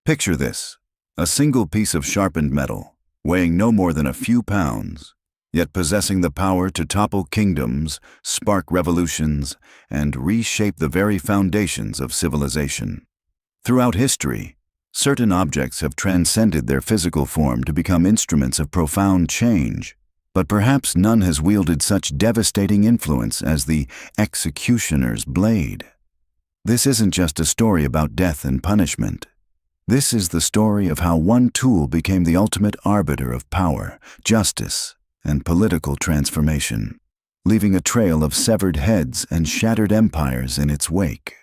Picture this: a single piece of sharpened metal, weighing no more than a few pounds, yet possessing the power to topple kingdoms, spark revolutions, and reshape the very foundations of civilization. Throughout history, certain objects have transcended their physical form to become instruments of profound change, but perhaps none has wielded such devastating influence as the executioner's blade. This isn't just a story about death and punishment. This is the story of how one tool became the ultimate arbiter of power, justice, and political transformation, leaving a trail of severed heads and shattered empires in its wake.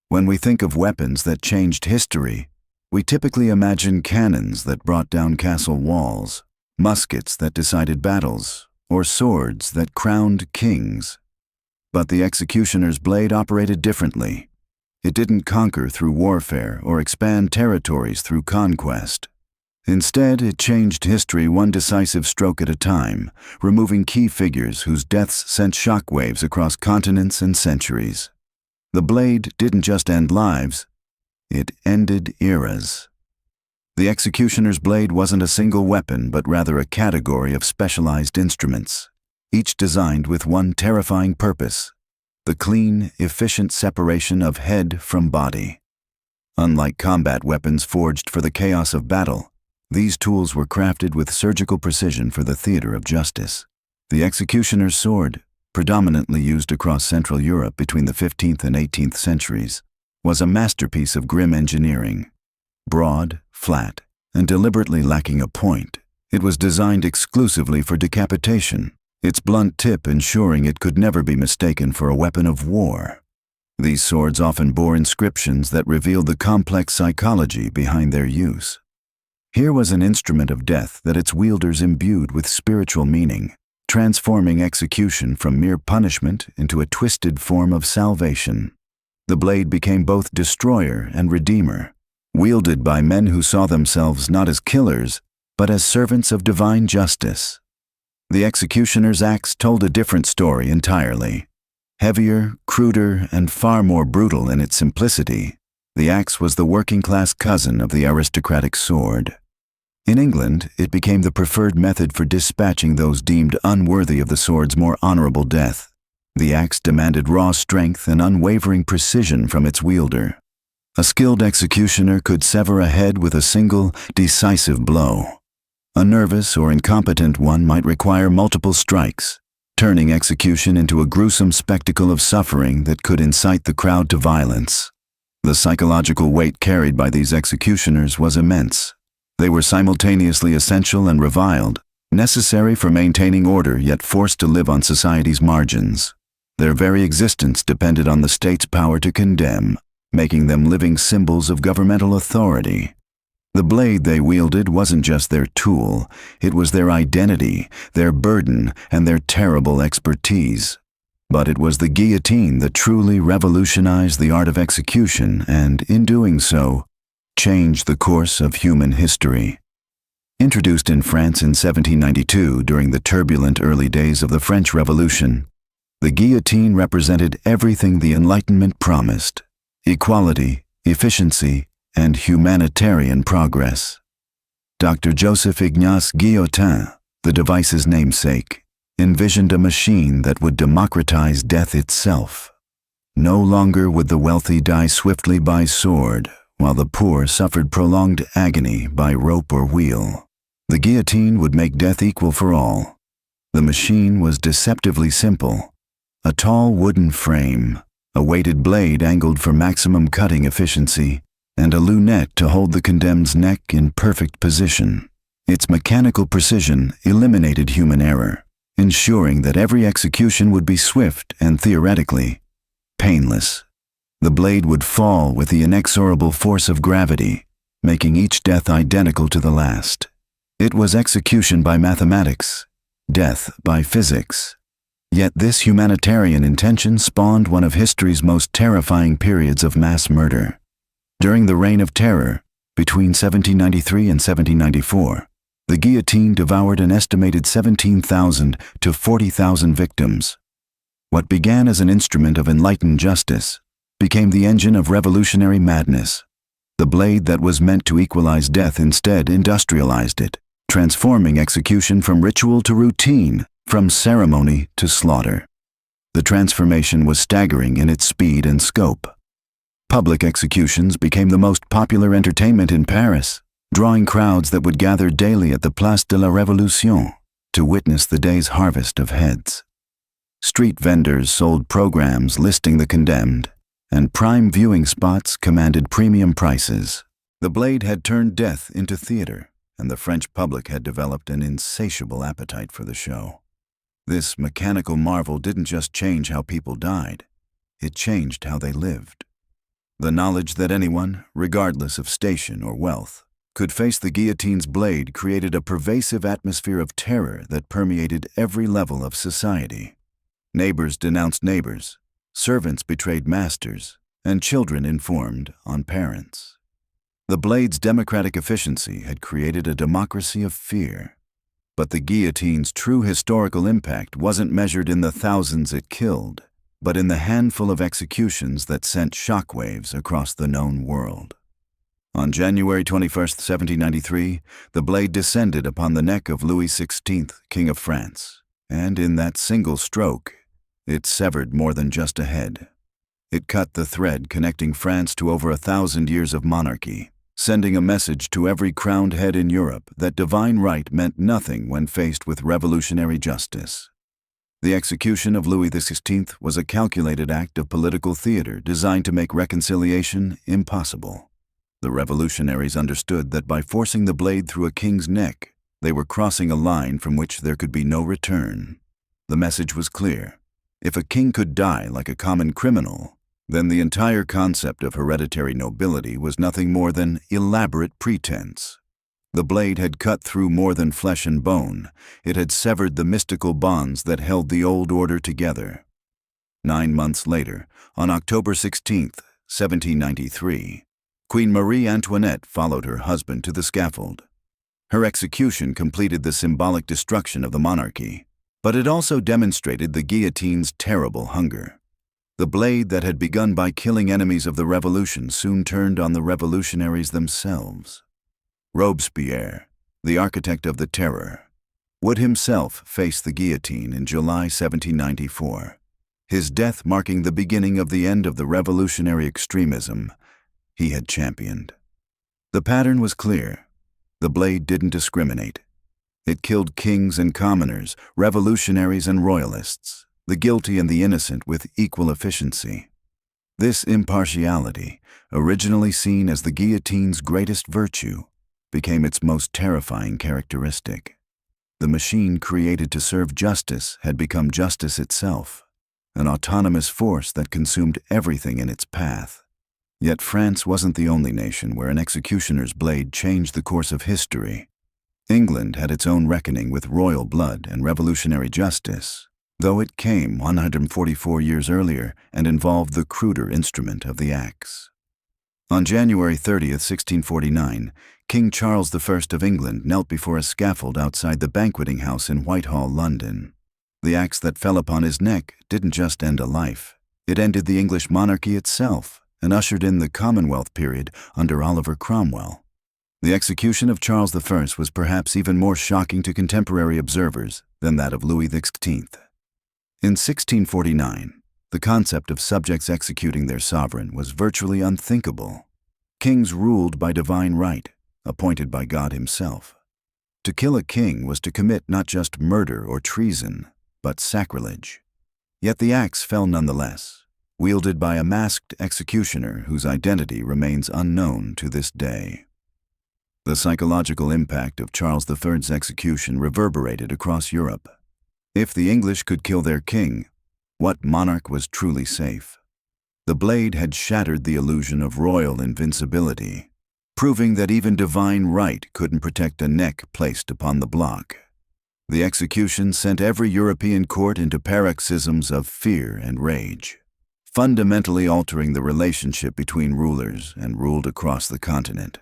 When we think of weapons that changed history, we typically imagine cannons that brought down castle walls, muskets that decided battles, or swords that crowned kings. But the executioner's blade operated differently. It didn't conquer through warfare or expand territories through conquest. Instead, it changed history one decisive stroke at a time, removing key figures whose deaths sent shockwaves across continents and centuries. The blade didn't just end lives, it ended eras. The executioner's blade wasn't a single weapon, but rather a category of specialized instruments, each designed with one terrifying purpose: the clean, efficient separation of head from body. Unlike combat weapons forged for the chaos of battle, these tools were crafted with surgical precision for the theater of justice. The executioner's sword, predominantly used across Central Europe between the 15th and 18th centuries, was a masterpiece of grim engineering. Broad, flat, and deliberately lacking a point, it was designed exclusively for decapitation, its blunt tip ensuring it could never be mistaken for a weapon of war. These swords often bore inscriptions that revealed the complex psychology behind their use. Here was an instrument of death that its wielders imbued with spiritual meaning, transforming execution from mere punishment into a twisted form of salvation. The blade became both destroyer and redeemer, wielded by men who saw themselves not as killers, but as servants of divine justice. The executioner's axe told a different story entirely. Heavier, cruder, and far more brutal in its simplicity, the axe was the working-class cousin of the aristocratic sword. In England, it became the preferred method for dispatching those deemed unworthy of the sword's more honorable death. The axe demanded raw strength and unwavering precision from its wielder. A skilled executioner could sever a head with a single, decisive blow. A nervous or incompetent one might require multiple strikes, turning execution into a gruesome spectacle of suffering that could incite the crowd to violence. The psychological weight carried by these executioners was immense. They were simultaneously essential and reviled, necessary for maintaining order yet forced to live on society's margins. Their very existence depended on the state's power to condemn, making them living symbols of governmental authority. The blade they wielded wasn't just their tool, it was their identity, their burden, and their terrible expertise. But it was the guillotine that truly revolutionized the art of execution and, in doing so, changed the course of human history. Introduced in France in 1792 during the turbulent early days of the French Revolution, the guillotine represented everything the Enlightenment promised: equality, efficiency, and humanitarian progress. Dr. Joseph Ignace Guillotin, the device's namesake, envisioned a machine that would democratize death itself. No longer would the wealthy die swiftly by sword, while the poor suffered prolonged agony by rope or wheel. The guillotine would make death equal for all. The machine was deceptively simple: a tall wooden frame, a weighted blade angled for maximum cutting efficiency, and a lunette to hold the condemned's neck in perfect position. Its mechanical precision eliminated human error, ensuring that every execution would be swift and, theoretically, painless. The blade would fall with the inexorable force of gravity, making each death identical to the last. It was execution by mathematics, death by physics. Yet this humanitarian intention spawned one of history's most terrifying periods of mass murder. During the Reign of Terror, between 1793 and 1794, the guillotine devoured an estimated 17,000 to 40,000 victims. What began as an instrument of enlightened justice became the engine of revolutionary madness. The blade that was meant to equalize death instead industrialized it, transforming execution from ritual to routine, from ceremony to slaughter. The transformation was staggering in its speed and scope. Public executions became the most popular entertainment in Paris, drawing crowds that would gather daily at the Place de la Révolution to witness the day's harvest of heads. Street vendors sold programs listing the condemned, and prime viewing spots commanded premium prices. The blade had turned death into theater, and the French public had developed an insatiable appetite for the show. This mechanical marvel didn't just change how people died, it changed how they lived. The knowledge that anyone, regardless of station or wealth, could face the guillotine's blade created a pervasive atmosphere of terror that permeated every level of society. Neighbors denounced neighbors, servants betrayed masters, and children informed on parents. The blade's democratic efficiency had created a democracy of fear. But the guillotine's true historical impact wasn't measured in the thousands it killed, but in the handful of executions that sent shockwaves across the known world. On January 21, 1793, the blade descended upon the neck of Louis XVI, King of France, and in that single stroke, it severed more than just a head. It cut the thread connecting France to over 1,000 years of monarchy, sending a message to every crowned head in Europe that divine right meant nothing when faced with revolutionary justice. The execution of Louis XVI was a calculated act of political theater designed to make reconciliation impossible. The revolutionaries understood that by forcing the blade through a king's neck, they were crossing a line from which there could be no return. The message was clear. If a king could die like a common criminal, then the entire concept of hereditary nobility was nothing more than elaborate pretense. The blade had cut through more than flesh and bone. It had severed the mystical bonds that held the old order together. 9 months later, on October 16, 1793, Queen Marie Antoinette followed her husband to the scaffold. Her execution completed the symbolic destruction of the monarchy, but it also demonstrated the guillotine's terrible hunger. The blade that had begun by killing enemies of the revolution soon turned on the revolutionaries themselves. Robespierre, the architect of the terror, would himself face the guillotine in July 1794, his death marking the beginning of the end of the revolutionary extremism he had championed. The pattern was clear. The blade didn't discriminate. It killed kings and commoners, revolutionaries and royalists, the guilty and the innocent with equal efficiency. This impartiality, originally seen as the guillotine's greatest virtue, became its most terrifying characteristic. The machine created to serve justice had become justice itself, an autonomous force that consumed everything in its path. Yet France wasn't the only nation where an executioner's blade changed the course of history. England had its own reckoning with royal blood and revolutionary justice, though it came 144 years earlier and involved the cruder instrument of the axe. On January 30, 1649, King Charles I of England knelt before a scaffold outside the banqueting house in Whitehall, London. The axe that fell upon his neck didn't just end a life. It ended the English monarchy itself and ushered in the Commonwealth period under Oliver Cromwell. The execution of Charles I was perhaps even more shocking to contemporary observers than that of Louis XVI. In 1649, the concept of subjects executing their sovereign was virtually unthinkable. Kings ruled by divine right, appointed by God himself. To kill a king was to commit not just murder or treason, but sacrilege. Yet the axe fell nonetheless, wielded by a masked executioner whose identity remains unknown to this day. The psychological impact of Charles III's execution reverberated across Europe. If the English could kill their king, what monarch was truly safe? The blade had shattered the illusion of royal invincibility, proving that even divine right couldn't protect a neck placed upon the block. The execution sent every European court into paroxysms of fear and rage, fundamentally altering the relationship between rulers and ruled across the continent.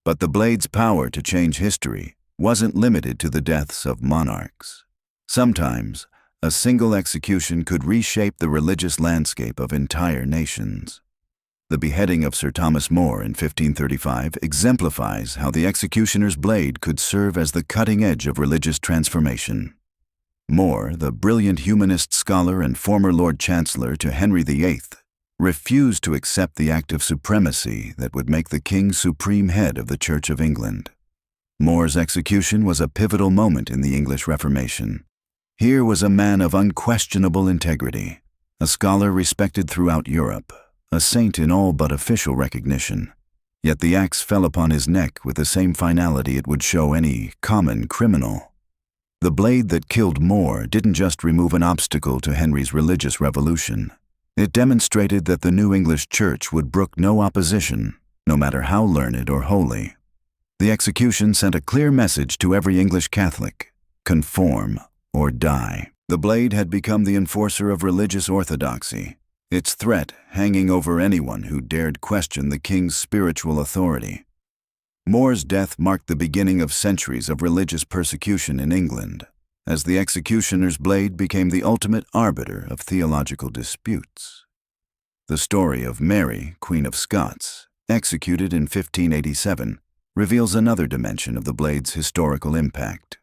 But the blade's power to change history wasn't limited to the deaths of monarchs. Sometimes, a single execution could reshape the religious landscape of entire nations. The beheading of Sir Thomas More in 1535 exemplifies how the executioner's blade could serve as the cutting edge of religious transformation. More, the brilliant humanist scholar and former Lord Chancellor to Henry VIII, refused to accept the act of supremacy that would make the king supreme head of the Church of England. More's execution was a pivotal moment in the English Reformation. Here was a man of unquestionable integrity, a scholar respected throughout Europe, a saint in all but official recognition. Yet the axe fell upon his neck with the same finality it would show any common criminal. The blade that killed More didn't just remove an obstacle to Henry's religious revolution. It demonstrated that the new English Church would brook no opposition, no matter how learned or holy. The execution sent a clear message to every English Catholic: conform or die. The blade had become the enforcer of religious orthodoxy, its threat hanging over anyone who dared question the king's spiritual authority. More's death marked the beginning of centuries of religious persecution in England, as the executioner's blade became the ultimate arbiter of theological disputes. The story of Mary, Queen of Scots, executed in 1587, reveals another dimension of the blade's historical impact.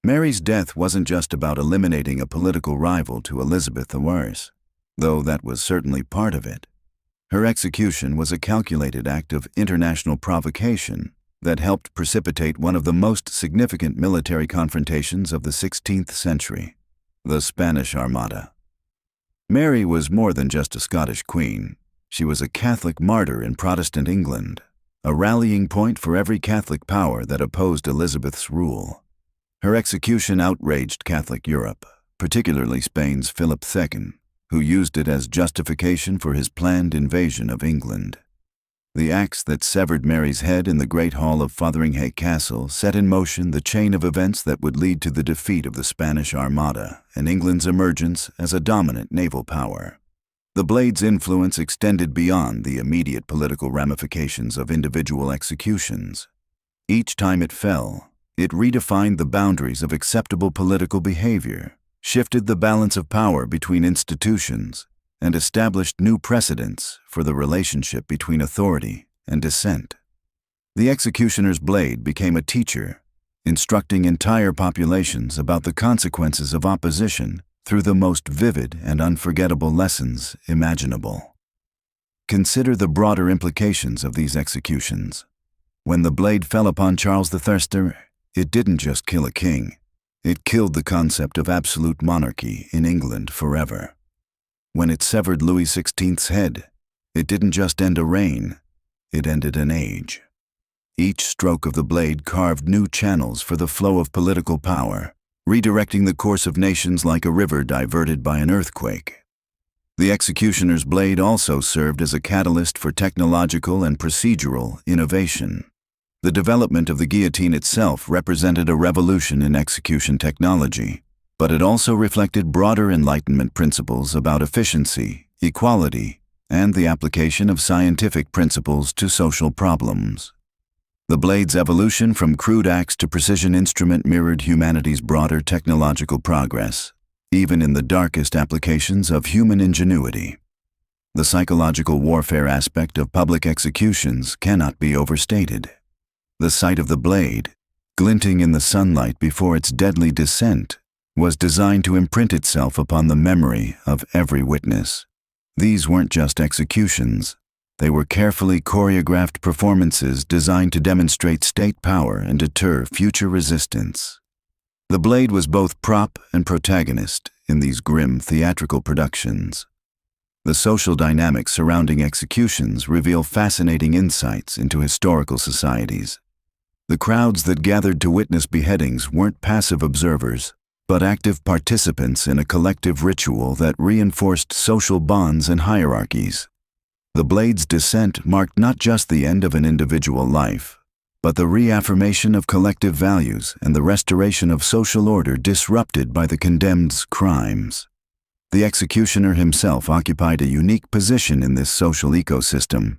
Mary's death wasn't just about eliminating a political rival to Elizabeth I, though that was certainly part of it. Her execution was a calculated act of international provocation that helped precipitate one of the most significant military confrontations of the 16th century, the Spanish Armada. Mary was more than just a Scottish queen. She was a Catholic martyr in Protestant England, a rallying point for every Catholic power that opposed Elizabeth's rule. Her execution outraged Catholic Europe, particularly Spain's Philip II, who used it as justification for his planned invasion of England. The axe that severed Mary's head in the Great Hall of Fotheringhay Castle set in motion the chain of events that would lead to the defeat of the Spanish Armada and England's emergence as a dominant naval power. The blade's influence extended beyond the immediate political ramifications of individual executions. Each time it fell, it redefined the boundaries of acceptable political behavior, shifted the balance of power between institutions, and established new precedents for the relationship between authority and dissent. The executioner's blade became a teacher, instructing entire populations about the consequences of opposition through the most vivid and unforgettable lessons imaginable. Consider the broader implications of these executions. When the blade fell upon Charles the Thirster, it didn't just kill a king. It killed the concept of absolute monarchy in England forever. When it severed Louis XVI's head, it didn't just end a reign, it ended an age. Each stroke of the blade carved new channels for the flow of political power, redirecting the course of nations like a river diverted by an earthquake. The executioner's blade also served as a catalyst for technological and procedural innovation. The development of the guillotine itself represented a revolution in execution technology, but it also reflected broader Enlightenment principles about efficiency, equality, and the application of scientific principles to social problems. The blade's evolution from crude axe to precision instrument mirrored humanity's broader technological progress, even in the darkest applications of human ingenuity. The psychological warfare aspect of public executions cannot be overstated. The sight of the blade, glinting in the sunlight before its deadly descent, was designed to imprint itself upon the memory of every witness. These weren't just executions. They were carefully choreographed performances designed to demonstrate state power and deter future resistance. The blade was both prop and protagonist in these grim theatrical productions. The social dynamics surrounding executions reveal fascinating insights into historical societies. The crowds that gathered to witness beheadings weren't passive observers, but active participants in a collective ritual that reinforced social bonds and hierarchies. The blade's descent marked not just the end of an individual life, but the reaffirmation of collective values and the restoration of social order disrupted by the condemned's crimes. The executioner himself occupied a unique position in this social ecosystem,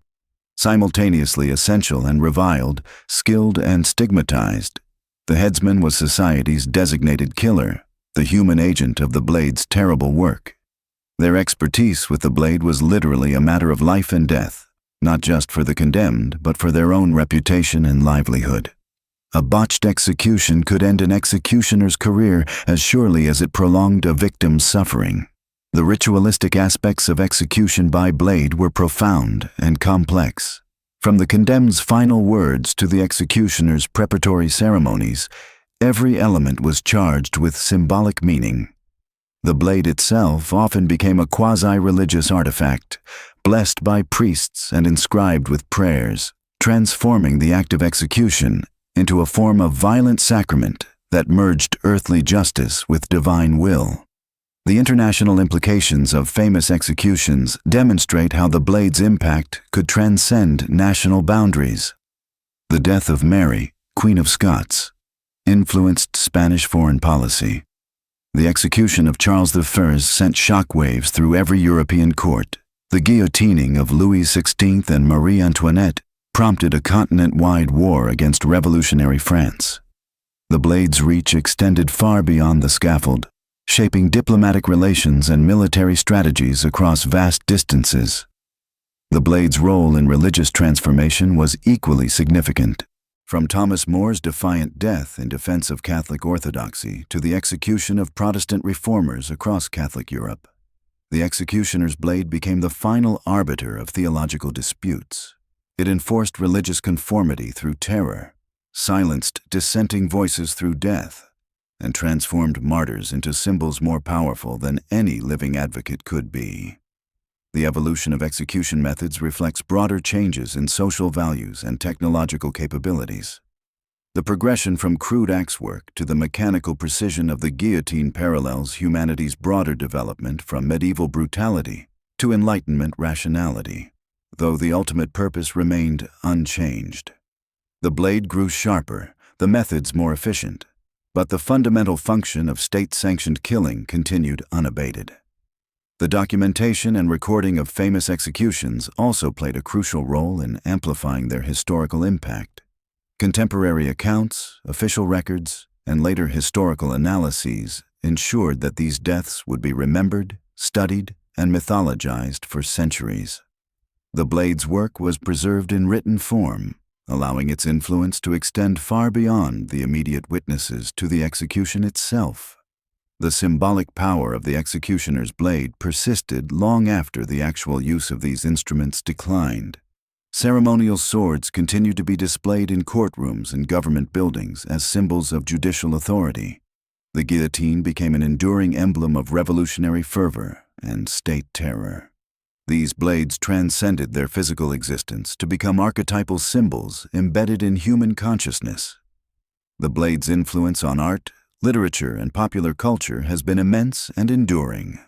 simultaneously essential and reviled, skilled and stigmatized. The headsman was society's designated killer, the human agent of the blade's terrible work. Their expertise with the blade was literally a matter of life and death, not just for the condemned, but for their own reputation and livelihood. A botched execution could end an executioner's career as surely as it prolonged a victim's suffering. The ritualistic aspects of execution by blade were profound and complex. From the condemned's final words to the executioner's preparatory ceremonies, every element was charged with symbolic meaning. The blade itself often became a quasi-religious artifact, blessed by priests and inscribed with prayers, transforming the act of execution into a form of violent sacrament that merged earthly justice with divine will. The international implications of famous executions demonstrate how the blade's impact could transcend national boundaries. The death of Mary, Queen of Scots, influenced Spanish foreign policy. The execution of Charles I sent shockwaves through every European court. The guillotining of Louis XVI and Marie Antoinette prompted a continent-wide war against revolutionary France. The blade's reach extended far beyond the scaffold, shaping diplomatic relations and military strategies across vast distances. The blade's role in religious transformation was equally significant. From Thomas More's defiant death in defense of Catholic orthodoxy to the execution of Protestant reformers across Catholic Europe, the executioner's blade became the final arbiter of theological disputes. It enforced religious conformity through terror, silenced dissenting voices through death, and transformed martyrs into symbols more powerful than any living advocate could be. The evolution of execution methods reflects broader changes in social values and technological capabilities. The progression from crude axework to the mechanical precision of the guillotine parallels humanity's broader development from medieval brutality to Enlightenment rationality, though the ultimate purpose remained unchanged. The blade grew sharper, the methods more efficient, but the fundamental function of state-sanctioned killing continued unabated. The documentation and recording of famous executions also played a crucial role in amplifying their historical impact. Contemporary accounts, official records, and later historical analyses ensured that these deaths would be remembered, studied, and mythologized for centuries. The blade's work was preserved in written form, allowing its influence to extend far beyond the immediate witnesses to the execution itself. The symbolic power of the executioner's blade persisted long after the actual use of these instruments declined. Ceremonial swords continued to be displayed in courtrooms and government buildings as symbols of judicial authority. The guillotine became an enduring emblem of revolutionary fervor and state terror. These blades transcended their physical existence to become archetypal symbols embedded in human consciousness. The blade's influence on art, literature, and popular culture has been immense and enduring.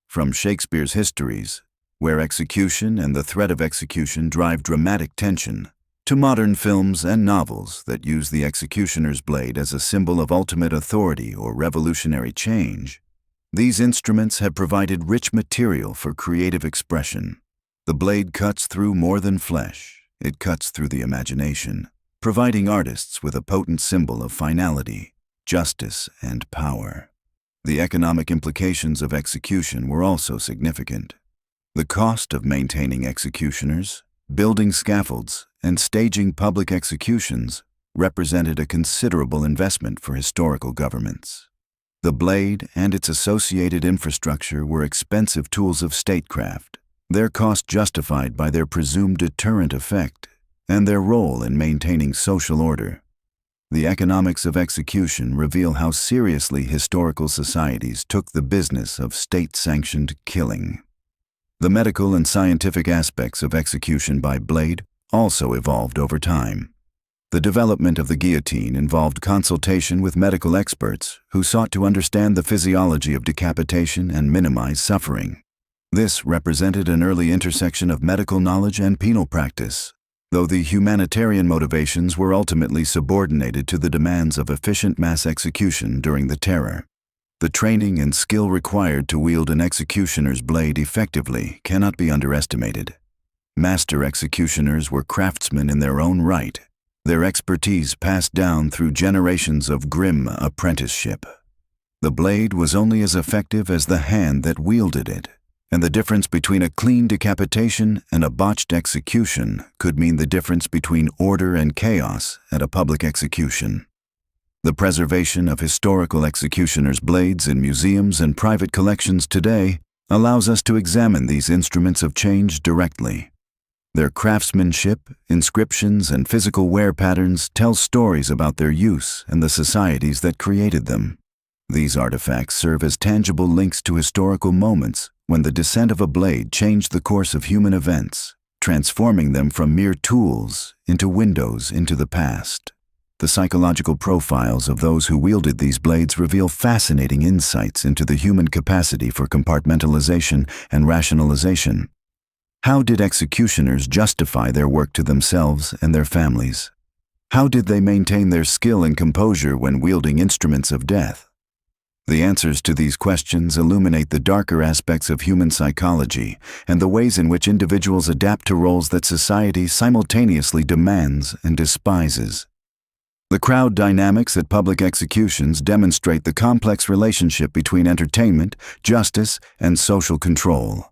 From Shakespeare's histories, where execution and the threat of execution drive dramatic tension, to modern films and novels that use the executioner's blade as a symbol of ultimate authority or revolutionary change, these instruments have provided rich material for creative expression. The blade cuts through more than flesh, it cuts through the imagination, providing artists with a potent symbol of finality, justice, and power. The economic implications of execution were also significant. The cost of maintaining executioners, building scaffolds, and staging public executions represented a considerable investment for historical governments. The blade and its associated infrastructure were expensive tools of statecraft, their cost justified by their presumed deterrent effect and their role in maintaining social order. The economics of execution reveal how seriously historical societies took the business of state-sanctioned killing. The medical and scientific aspects of execution by blade also evolved over time. The development of the guillotine involved consultation with medical experts who sought to understand the physiology of decapitation and minimize suffering. This represented an early intersection of medical knowledge and penal practice, though the humanitarian motivations were ultimately subordinated to the demands of efficient mass execution during the terror. The training and skill required to wield an executioner's blade effectively cannot be underestimated. Master executioners were craftsmen in their own right, their expertise passed down through generations of grim apprenticeship. The blade was only as effective as the hand that wielded it, And the difference between a clean decapitation and a botched execution could mean the difference between order and chaos at a public execution. The preservation of historical executioners' blades in museums and private collections today allows us to examine these instruments of change directly. Their craftsmanship, inscriptions, and physical wear patterns tell stories about their use and the societies that created them. These artifacts serve as tangible links to historical moments when the descent of a blade changed the course of human events, transforming them from mere tools into windows into the past. The psychological profiles of those who wielded these blades reveal fascinating insights into the human capacity for compartmentalization and rationalization. How did executioners justify their work to themselves and their families? How did they maintain their skill and composure when wielding instruments of death? The answers to these questions illuminate the darker aspects of human psychology and the ways in which individuals adapt to roles that society simultaneously demands and despises. The crowd dynamics at public executions demonstrate the complex relationship between entertainment, justice, and social control.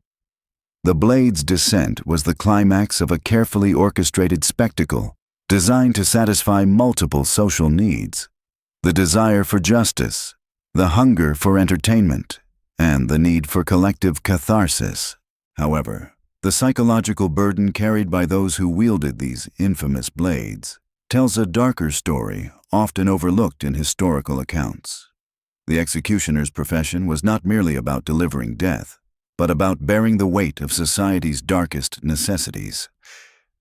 The blade's descent was the climax of a carefully orchestrated spectacle designed to satisfy multiple social needs: the desire for justice, the hunger for entertainment, and the need for collective catharsis. However, the psychological burden carried by those who wielded these infamous blades tells a darker story often overlooked in historical accounts. The executioner's profession was not merely about delivering death, but about bearing the weight of society's darkest necessities.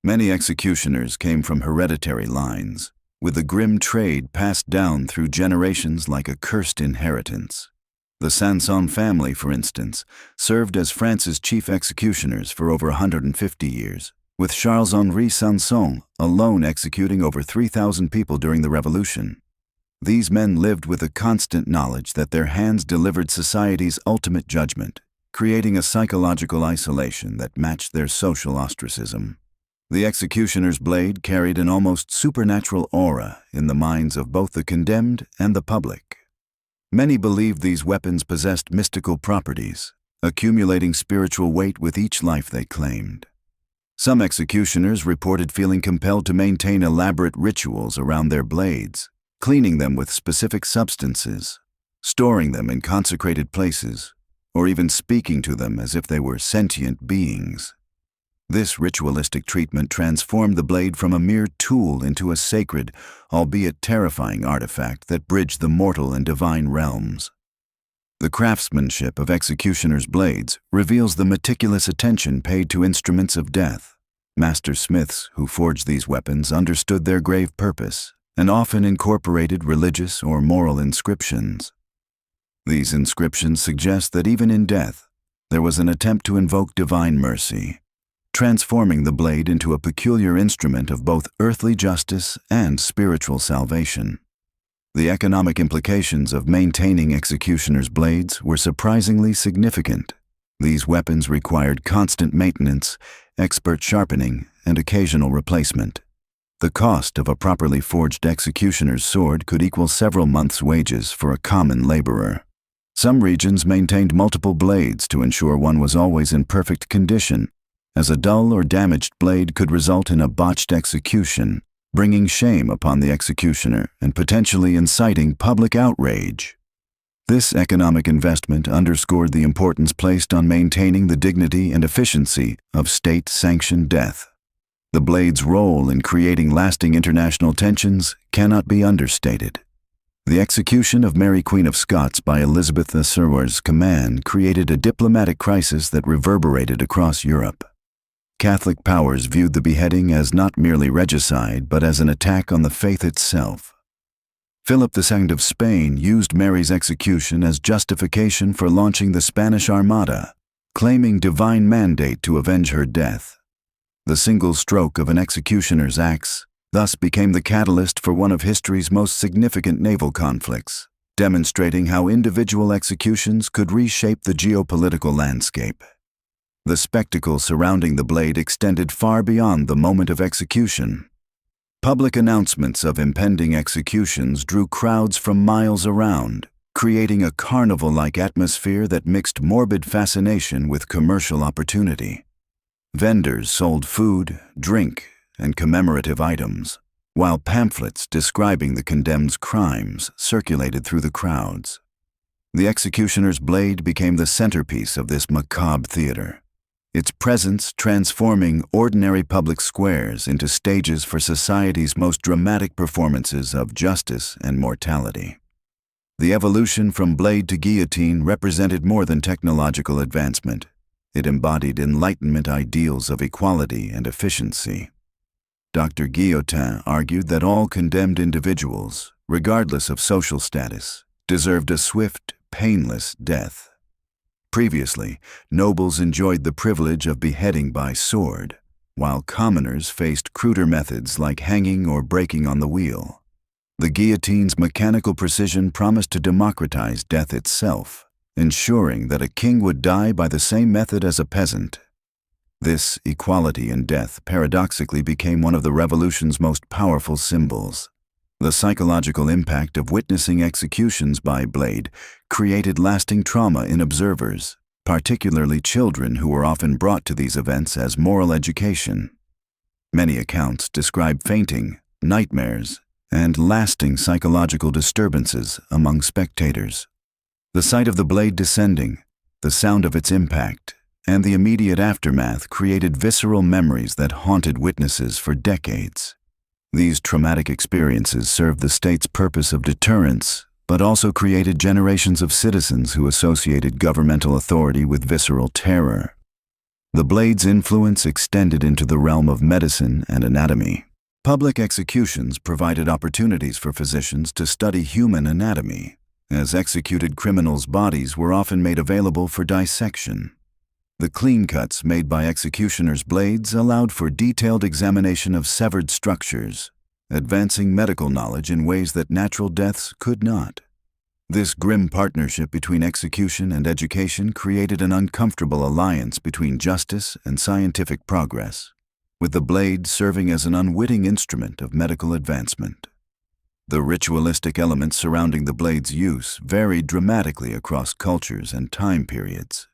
Many executioners came from hereditary lines, with the grim trade passed down through generations like a cursed inheritance. The Sanson family, for instance, served as France's chief executioners for over 150 years, with Charles-Henri Sanson alone executing over 3,000 people during the Revolution. These men lived with a constant knowledge that their hands delivered society's ultimate judgment, creating a psychological isolation that matched their social ostracism. The executioner's blade carried an almost supernatural aura in the minds of both the condemned and the public. Many believed these weapons possessed mystical properties, accumulating spiritual weight with each life they claimed. Some executioners reported feeling compelled to maintain elaborate rituals around their blades, cleaning them with specific substances, storing them in consecrated places, or even speaking to them as if they were sentient beings. This ritualistic treatment transformed the blade from a mere tool into a sacred, albeit terrifying artifact that bridged the mortal and divine realms. The craftsmanship of executioners' blades reveals the meticulous attention paid to instruments of death. Master smiths who forged these weapons understood their grave purpose and often incorporated religious or moral inscriptions. These inscriptions suggest that even in death, there was an attempt to invoke divine mercy, transforming the blade into a peculiar instrument of both earthly justice and spiritual salvation. The economic implications of maintaining executioners' blades were surprisingly significant. These weapons required constant maintenance, expert sharpening, and occasional replacement. The cost of a properly forged executioner's sword could equal several months' wages for a common laborer. Some regions maintained multiple blades to ensure one was always in perfect condition, as a dull or damaged blade could result in a botched execution, bringing shame upon the executioner and potentially inciting public outrage. This economic investment underscored the importance placed on maintaining the dignity and efficiency of state-sanctioned death. The blade's role in creating lasting international tensions cannot be understated. The execution of Mary Queen of Scots by Elizabeth II's command created a diplomatic crisis that reverberated across Europe. Catholic powers viewed the beheading as not merely regicide, but as an attack on the faith itself. Philip II of Spain used Mary's execution as justification for launching the Spanish Armada, claiming divine mandate to avenge her death. The single stroke of an executioner's axe thus became the catalyst for one of history's most significant naval conflicts, demonstrating how individual executions could reshape the geopolitical landscape. The spectacle surrounding the blade extended far beyond the moment of execution. Public announcements of impending executions drew crowds from miles around, creating a carnival-like atmosphere that mixed morbid fascination with commercial opportunity. Vendors sold food, drink, and commemorative items, while pamphlets describing the condemned's crimes circulated through the crowds. The executioner's blade became the centerpiece of this macabre theater, its presence transforming ordinary public squares into stages for society's most dramatic performances of justice and mortality. The evolution from blade to guillotine represented more than technological advancement. It embodied Enlightenment ideals of equality and efficiency. Dr. Guillotin argued that all condemned individuals, regardless of social status, deserved a swift, painless death. Previously, nobles enjoyed the privilege of beheading by sword, while commoners faced cruder methods like hanging or breaking on the wheel. The guillotine's mechanical precision promised to democratize death itself, ensuring that a king would die by the same method as a peasant. This equality in death paradoxically became one of the revolution's most powerful symbols. The psychological impact of witnessing executions by blade created lasting trauma in observers, particularly children who were often brought to these events as moral education. Many accounts describe fainting, nightmares, and lasting psychological disturbances among spectators. The sight of the blade descending, the sound of its impact, and the immediate aftermath created visceral memories that haunted witnesses for decades. These traumatic experiences served the state's purpose of deterrence, but also created generations of citizens who associated governmental authority with visceral terror. The blade's influence extended into the realm of medicine and anatomy. Public executions provided opportunities for physicians to study human anatomy, as executed criminals' bodies were often made available for dissection. The clean cuts made by executioners' blades allowed for detailed examination of severed structures, advancing medical knowledge in ways that natural deaths could not. This grim partnership between execution and education created an uncomfortable alliance between justice and scientific progress, with the blade serving as an unwitting instrument of medical advancement. The ritualistic elements surrounding the blade's use varied dramatically across cultures and time periods.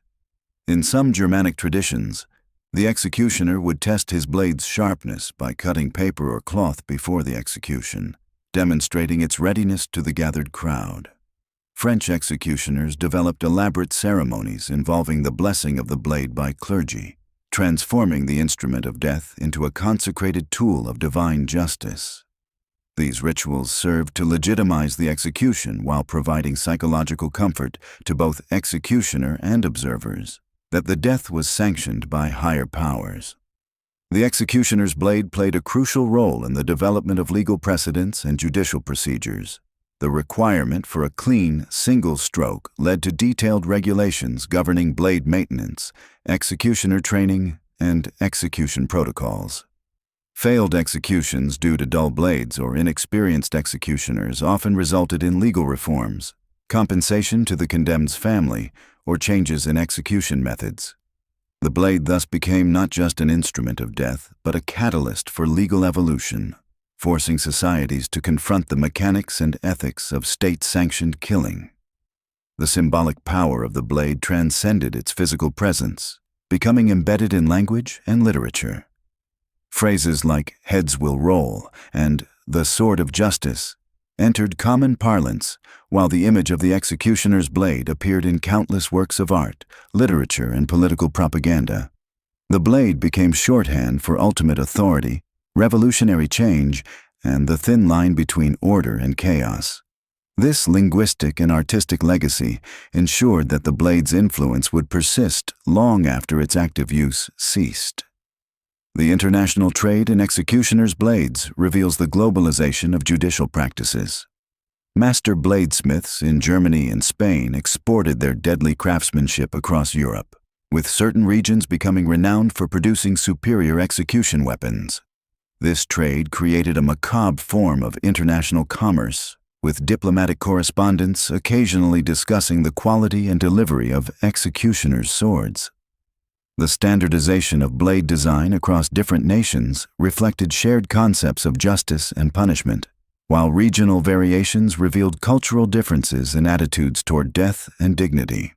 In some Germanic traditions, the executioner would test his blade's sharpness by cutting paper or cloth before the execution, demonstrating its readiness to the gathered crowd. French executioners developed elaborate ceremonies involving the blessing of the blade by clergy, transforming the instrument of death into a consecrated tool of divine justice. These rituals served to legitimize the execution while providing psychological comfort to both executioner and observers that the death was sanctioned by higher powers. The executioner's blade played a crucial role in the development of legal precedents and judicial procedures. The requirement for a clean, single stroke led to detailed regulations governing blade maintenance, executioner training, and execution protocols. Failed executions due to dull blades or inexperienced executioners often resulted in legal reforms, compensation to the condemned's family, or changes in execution methods. The blade thus became not just an instrument of death, but a catalyst for legal evolution, forcing societies to confront the mechanics and ethics of state-sanctioned killing. The symbolic power of the blade transcended its physical presence, becoming embedded in language and literature. Phrases like "heads will roll" and "the sword of justice" entered common parlance, while the image of the executioner's blade appeared in countless works of art, literature, and political propaganda. The blade became shorthand for ultimate authority, revolutionary change, and the thin line between order and chaos. This linguistic and artistic legacy ensured that the blade's influence would persist long after its active use ceased. The international trade in executioners' blades reveals the globalization of judicial practices. Master bladesmiths in Germany and Spain exported their deadly craftsmanship across Europe, with certain regions becoming renowned for producing superior execution weapons. This trade created a macabre form of international commerce, with diplomatic correspondence occasionally discussing the quality and delivery of executioners' swords. The standardization of blade design across different nations reflected shared concepts of justice and punishment, while regional variations revealed cultural differences in attitudes toward death and dignity.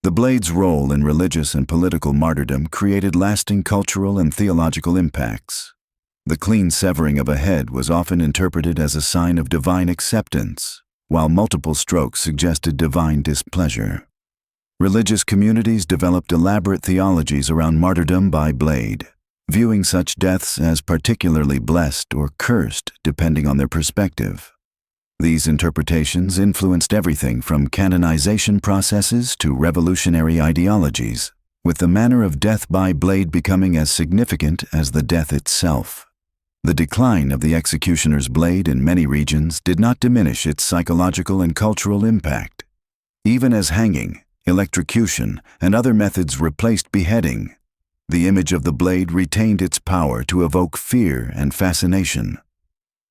The blade's role in religious and political martyrdom created lasting cultural and theological impacts. The clean severing of a head was often interpreted as a sign of divine acceptance, while multiple strokes suggested divine displeasure. Religious communities developed elaborate theologies around martyrdom by blade, viewing such deaths as particularly blessed or cursed depending on their perspective. These interpretations influenced everything from canonization processes to revolutionary ideologies, with the manner of death by blade becoming as significant as the death itself. The decline of the executioner's blade in many regions did not diminish its psychological and cultural impact. Even as hanging, electrocution, and other methods replaced beheading, the image of the blade retained its power to evoke fear and fascination.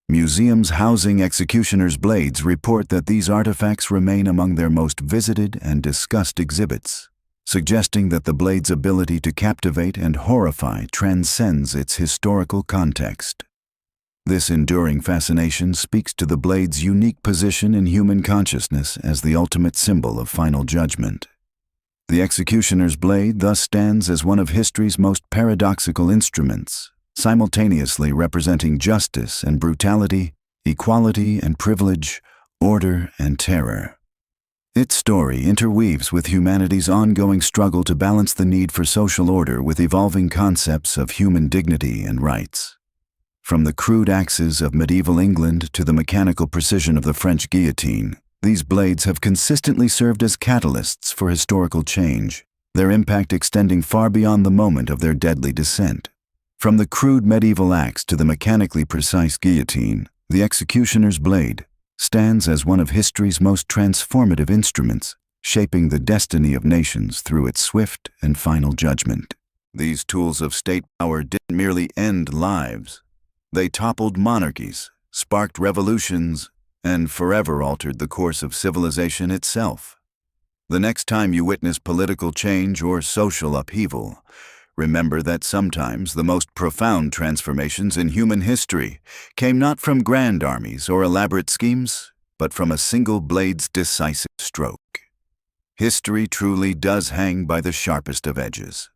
Museums housing executioners' blades report that these artifacts remain among their most visited and discussed exhibits, suggesting that the blade's ability to captivate and horrify transcends its historical context. This enduring fascination speaks to the blade's unique position in human consciousness as the ultimate symbol of final judgment. The executioner's blade thus stands as one of history's most paradoxical instruments, simultaneously representing justice and brutality, equality and privilege, order and terror. Its story interweaves with humanity's ongoing struggle to balance the need for social order with evolving concepts of human dignity and rights. From the crude axes of medieval England to the mechanical precision of the French guillotine, these blades have consistently served as catalysts for historical change, their impact extending far beyond the moment of their deadly descent. From the crude medieval axe to the mechanically precise guillotine, the executioner's blade stands as one of history's most transformative instruments, shaping the destiny of nations through its swift and final judgment. These tools of state power didn't merely end lives. They toppled monarchies, sparked revolutions, and forever altered the course of civilization itself. The next time you witness political change or social upheaval, remember that sometimes the most profound transformations in human history came not from grand armies or elaborate schemes, but from a single blade's decisive stroke. History truly does hang by the sharpest of edges.